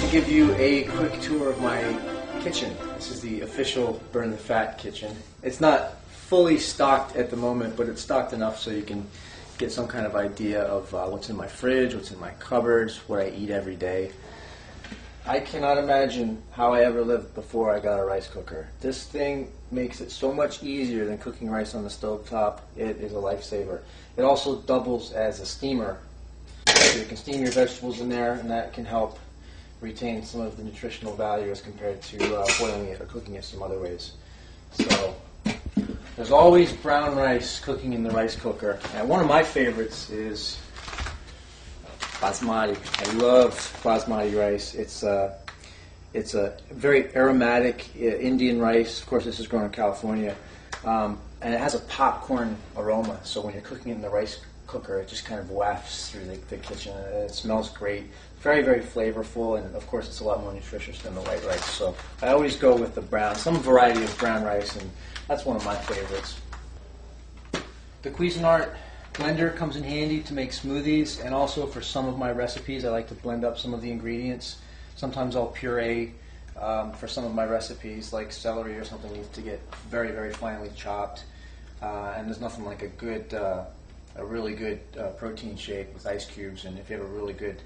to give you a quick tour of my kitchen. This is the official Burn the Fat kitchen. It's not fully stocked at the moment, but it's stocked enough so you can get some kind of idea of what's in my fridge, what's in my cupboards, what I eat every day. I cannot imagine how I ever lived before I got a rice cooker. This thing makes it so much easier than cooking rice on the stovetop. It is a lifesaver. It also doubles as a steamer. So you can steam your vegetables in there, and that can help retain some of the nutritional value as compared to boiling it or cooking it some other ways. So there's always brown rice cooking in the rice cooker. And one of my favorites is basmati. I love basmati rice. It's a very aromatic Indian rice. Of course, this is grown in California. And it has a popcorn aroma. So when you're cooking it in the rice cooker, it just kind of wafts through the kitchen. It smells great. Very, very flavorful. And of course, it's a lot more nutritious than the white rice. So I always go with the brown, some variety of brown rice, and that's one of my favorites. The Cuisinart blender comes in handy to make smoothies, and also for some of my recipes I like to blend up some of the ingredients. Sometimes I'll puree for some of my recipes, like celery or something needs to get very, very finely chopped. And there's nothing like a really good protein shake with ice cubes, and if you have a really good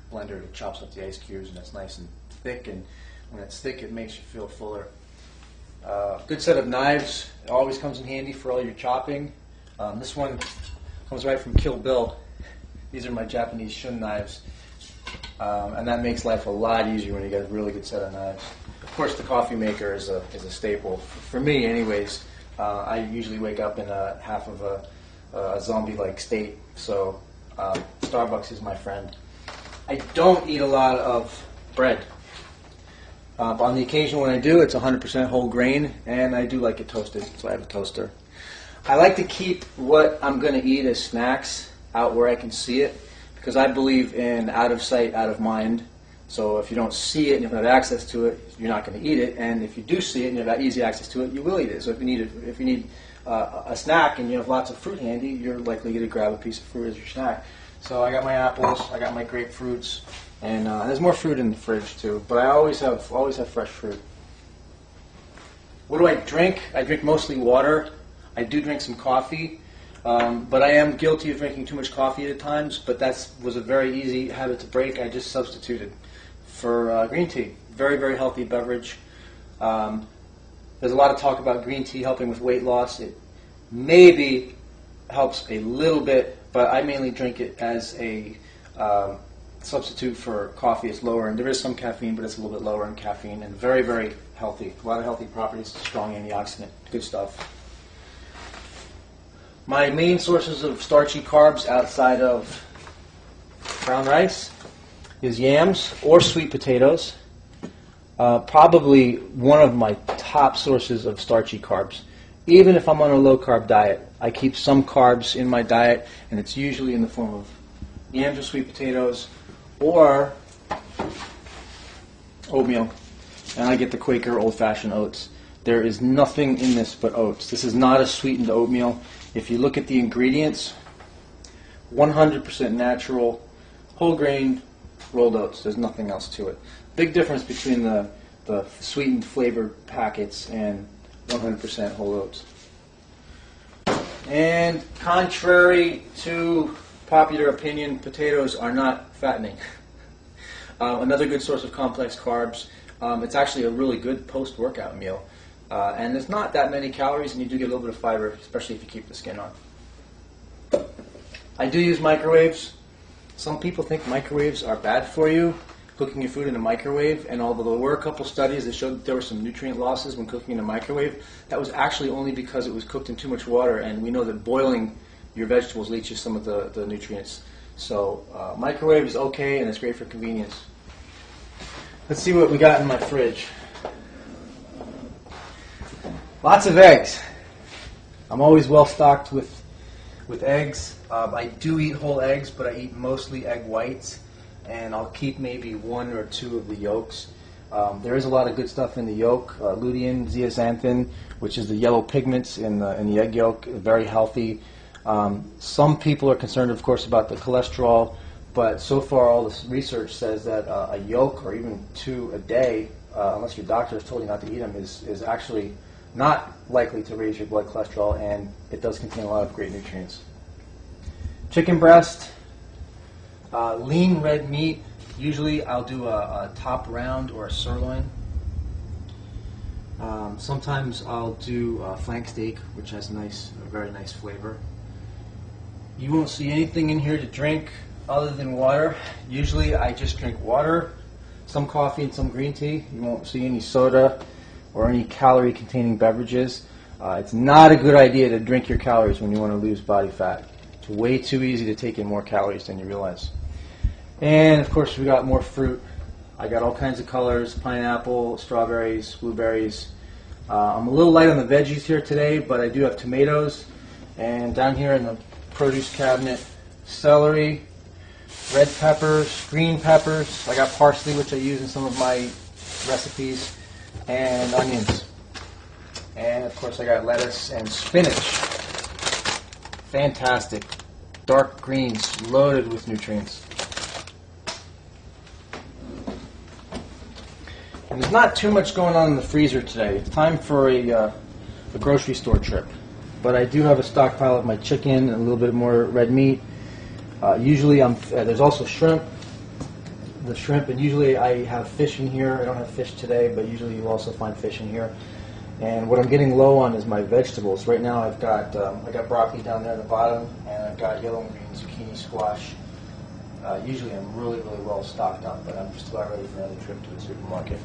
blender that chops up the ice cubes and it's nice and thick, and when it's thick it makes you feel fuller. Good set of knives. It always comes in handy for all your chopping. This one comes right from Kill Bill. These are my Japanese shun knives. And that makes life a lot easier when you get a really good set of knives. Of course, the coffee maker is a staple. For me, anyways, I usually wake up in half of a zombie-like state, so Starbucks is my friend. I don't eat a lot of bread. But on the occasion when I do, it's 100% whole grain, and I do like it toasted, so I have a toaster. I like to keep what I'm going to eat as snacks out where I can see it, because I believe in out of sight, out of mind. So if you don't see it and you don't have access to it, you're not going to eat it. And if you do see it and you have easy access to it, you will eat it. So if you need a snack and you have lots of fruit handy, you're likely to grab a piece of fruit as your snack. So I got my apples, I got my grapefruits, and there's more fruit in the fridge too. But I always have fresh fruit. What do I drink? I drink mostly water. I do drink some coffee, but I am guilty of drinking too much coffee at times. But that was a very easy habit to break. I just substituted for green tea. Very, very healthy beverage. There's a lot of talk about green tea helping with weight loss. It maybe helps a little bit, but I mainly drink it as a substitute for coffee. It's lower, and there is some caffeine, but it's a little bit lower in caffeine, and very, very healthy. A lot of healthy properties, strong antioxidant, good stuff. My main sources of starchy carbs outside of brown rice is yams or sweet potatoes. Probably one of my top sources of starchy carbs. Even if I'm on a low-carb diet, I keep some carbs in my diet, and it's usually in the form of yams or sweet potatoes or oatmeal. And I get the Quaker old-fashioned oats. There is nothing in this but oats. This is not a sweetened oatmeal. If you look at the ingredients, 100% natural, whole grain, rolled oats. There's nothing else to it. Big difference between the sweetened flavored packets and 100% whole oats. And contrary to popular opinion, potatoes are not fattening. Another good source of complex carbs. It's actually a really good post-workout meal. And there's not that many calories, and you do get a little bit of fiber, especially if you keep the skin on. I do use microwaves. Some people think microwaves are bad for you, cooking your food in a microwave, and although there were a couple studies that showed that there were some nutrient losses when cooking in a microwave, that was actually only because it was cooked in too much water, and we know that boiling your vegetables leaches some of the nutrients. So microwave is okay, and it's great for convenience. Let's see what we got in my fridge. Lots of eggs. I'm always well stocked with eggs. I do eat whole eggs, but I eat mostly egg whites, and I'll keep maybe one or two of the yolks. There is a lot of good stuff in the yolk. Lutein, zeaxanthin, which is the yellow pigments in the egg yolk, very healthy. Some people are concerned, of course, about the cholesterol, But so far, all this research says that a yolk or even 2 a day, unless your doctor has told you not to eat them, is actually not likely to raise your blood cholesterol, and it does contain a lot of great nutrients. Chicken breast, lean red meat. Usually I'll do a top round or a sirloin. Sometimes I'll do flank steak, which has a very nice flavor. You won't see anything in here to drink other than water. Usually I just drink water, some coffee, and some green tea. You won't see any soda or any calorie-containing beverages. It's not a good idea to drink your calories when you want to lose body fat. It's way too easy to take in more calories than you realize. And of course we got more fruit. I got all kinds of colors: pineapple, strawberries, blueberries. I'm a little light on the veggies here today, but I do have tomatoes. And down here in the produce cabinet, celery, red peppers, green peppers. I got parsley, which I use in some of my recipes, and onions. And of course I got lettuce and spinach. Fantastic. Dark greens, loaded with nutrients. And there's not too much going on in the freezer today. It's time for a grocery store trip. But I do have a stockpile of my chicken and a little bit more red meat. Usually there's also shrimp. The shrimp, and usually I have fish in here. I don't have fish today, but usually you'll also find fish in here. And what I'm getting low on is my vegetables. Right now I got broccoli down there at the bottom, and I've got yellow and green zucchini, squash. Usually I'm really well stocked up, but I'm just about ready for another trip to the supermarket.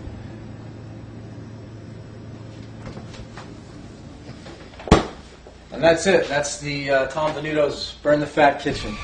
And that's it. That's the Tom Venuto's Burn the Fat Kitchen.